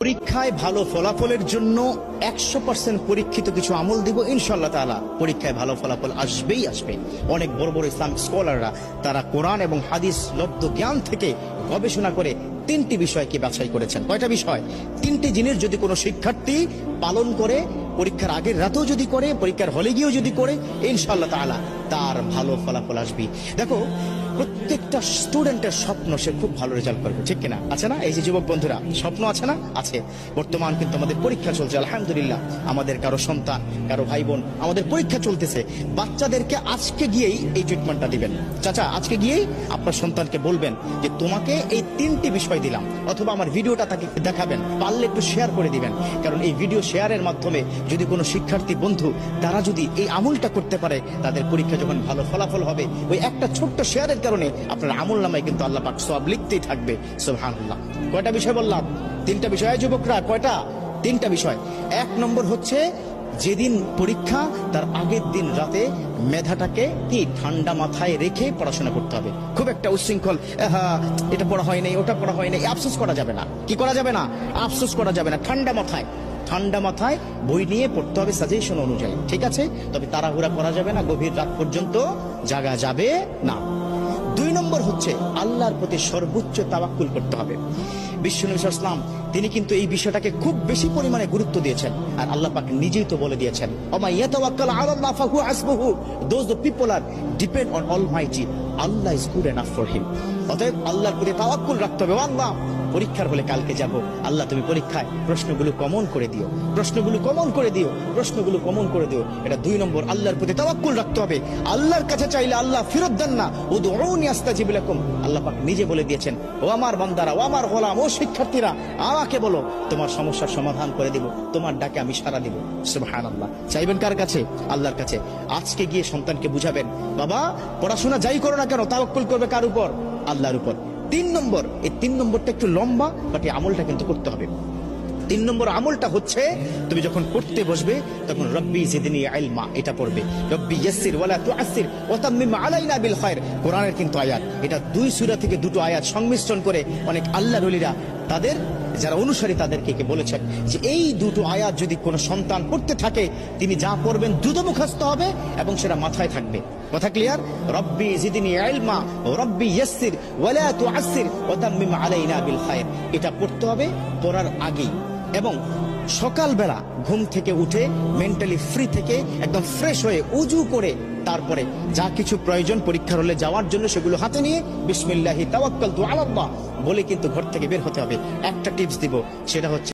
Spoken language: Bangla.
পরীক্ষায় ভালো ফলাফলের জন্য 100% পরীক্ষিত কিছু আমল দিব ইনশাআল্লাহ তাআলা। পরীক্ষায় ভালো ফলাফল আসবেই আসবে। অনেক বড় বড় ইসলামিক স্কলাররা তারা কোরআন এবং হাদিস লব্ধ জ্ঞান থেকে গবেষণা করে 3টি বিষয়কে বাছাই করেছেন। কয়টা বিষয়? 3টি জিনিস যদি কোনো শিক্ষার্থী পালন করে, পরীক্ষার আগের রাতেও যদি করে, পরীক্ষার হলে গিয়েও যদি করে, ইনশাআল্লাহ তাআলা তার ভালো ফলাফল আসবে। দেখো, প্রত্যেকটা স্টুডেন্টের স্বপ্ন সে খুব ভালো রেজাল্ট করবে, ঠিক কিনা? আছে না? এই যে যুবক বন্ধুরা, স্বপ্ন আছে না? আছে। বর্তমান কিন্তু আমাদের পরীক্ষা চলছে, আলহামদুলিল্লাহ। আমাদের কারো সন্তান, কারো ভাই বোন, আমাদের পরীক্ষা চলতেছে। বাচ্চাদেরকে আজকে গিয়েই এই ট্রিটমেন্টটা দিবেন। চাচা, আজকে গিয়েই আপনার সন্তানকে বলবেন যে তোমাকে এই 3টি বিষয় দিলাম, অথবা আমার ভিডিওটা তাকে দেখাবেন, পারলে একটু শেয়ার করে দিবেন। কারণ এই ভিডিও শেয়ারের মাধ্যমে যদি কোনো শিক্ষার্থী বন্ধু তারা যদি এই আমলটা করতে পারে, তাদের পরীক্ষা যখন ভালো ফলাফল হবে, ওই একটা ছোট্ট শেয়ারের কারণে আপনার আমল নামায় কিন্তু আল্লাহ পাক সওয়াব লিখতেই থাকবে। সুবহানাল্লাহ। কয়টা বিষয় বললাম? 3টা বিষয়। যুবকরা, কয়টা? 3টা বিষয়। 1 নম্বর হচ্ছে, যেদিন পরীক্ষা তার আগের দিন রাতে মেধাটাকে কি ঠান্ডা মাথায় রেখে পড়াশোনা করতে হবে। খুব একটা উচ্ছৃঙ্খল, এটা পড়া হয় নাই, ওটা পড়া হয় নাই, আফসোস করা যাবে না। কি করা যাবে না? আফসোস করা যাবে না। ঠান্ডা মাথায় বই নিয়ে পড়তে হবে সাজেশন অনুযায়ী, ঠিক আছে? তবে তাড়াহুড়া করা যাবে না, গভীর রাত পর্যন্ত জাগা যাবে না। 2 নম্বর হচ্ছে, আল্লাহর প্রতি সর্বোচ্চ তাওয়াক্কুল করতে হবে। বিশ্বনবী সাল্লাল্লাহু আলাইহি ওয়াসাল্লাম তিনি কিন্তু এই বিষয়টাকে খুব বেশি পরিমাণে গুরুত্ব দিয়েছেন। আর আল্লাহ পাক নিজেই তো বলে দিয়েছেন, ওমা ইয়াতাওয়াক্কাল আলাল্লাহ ফাহুয়া হাসবুহু। Those the people are depend on Almighty, Allah is good enough for him. অতএব আল্লাহর প্রতি তাওয়াক্কুল রাখতে হবে। আল্লাহ, পরীক্ষার হলে কালকে যাব, আল্লাহ তুমি পরীক্ষায় প্রশ্নগুলো কমন করে দিও, প্রশ্নগুলো কমন করে দিও, প্রশ্নগুলো কমন করে দিও। এটা 2 নম্বর। আল্লাহর প্রতি তাওয়াক্কুল রাখতে হবে। আল্লাহর কাছে চাইলে আল্লাহ ফেরত দেন না। উদউনি আস্তাজিব লাকুম। আল্লাহ পাক নিজে বলে দিয়েছেন, ও আমার বান্দারা, ও আমার গোলাম, ও শিক্ষার্থীরা, আমাকে বলো, তোমার সমস্যার সমাধান করে দিব, তোমার ডাকে আমি সাড়া দিব। সুবহানাল্লাহ। চাইবেন কার কাছে? আল্লাহর কাছে। আজকে গিয়ে সন্তানকে বুঝাবেন, বাবা পড়াশোনা যাই করো না কেন, তাওয়াক্কুল করবে কার উপর? আল্লাহর উপর। 3 নম্বর, এই 3 নম্বরটা একটু লম্বা, বাট এই আমলটা কিন্তু করতে হবে। 3 নম্বর আমলটা হচ্ছে, তুমি যখন পড়তে বসবে তখন রব্বি জিদনি ইলমা এটা পড়বে। রব্বি ইয়াসসির ওয়ালা তুআসসির ওয়া তাম্মিম আলাইনা বিল খায়র। কোরআনের কিন্তু আয়াত, এটা 2 সূরা থেকে 2টো আয়াত সংমিশ্রণ করে অনেক আল্লাহর ওলিরা তাদের যারা অনুসারী তাদেরকে বলেছেন যে এই 2টো আয়াত যদি কোনো সন্তান পড়তে থাকে, তিনি যা পড়বেন দ্রুত মুখস্থ হবে এবং সেটা মাথায় থাকবে। কথা ক্লিয়ার? রব্বি জিদনি ইলমা রব্বি ইয়াসসির ওয়ালা তুআসসির ওয়া তাম্মিম আলাইনা বিল খায়র। এটা পড়তে হবে পড়ার আগেই, এবং সকালবেলা ঘুম থেকে উঠে মেন্টালি ফ্রি থেকে একদম ফ্রেশ হয়ে উজু করে তারপরে যা কিছু প্রয়োজন পরীক্ষার হলে যাওয়ার জন্য সেগুলো হাতে নিয়ে বিসমিল্লাহি তাওয়াক্কালতু আলাল্লাহ বলে কিন্তু ঘর থেকে বের হতে হবে। একটা টিপস দিব, সেটা হচ্ছে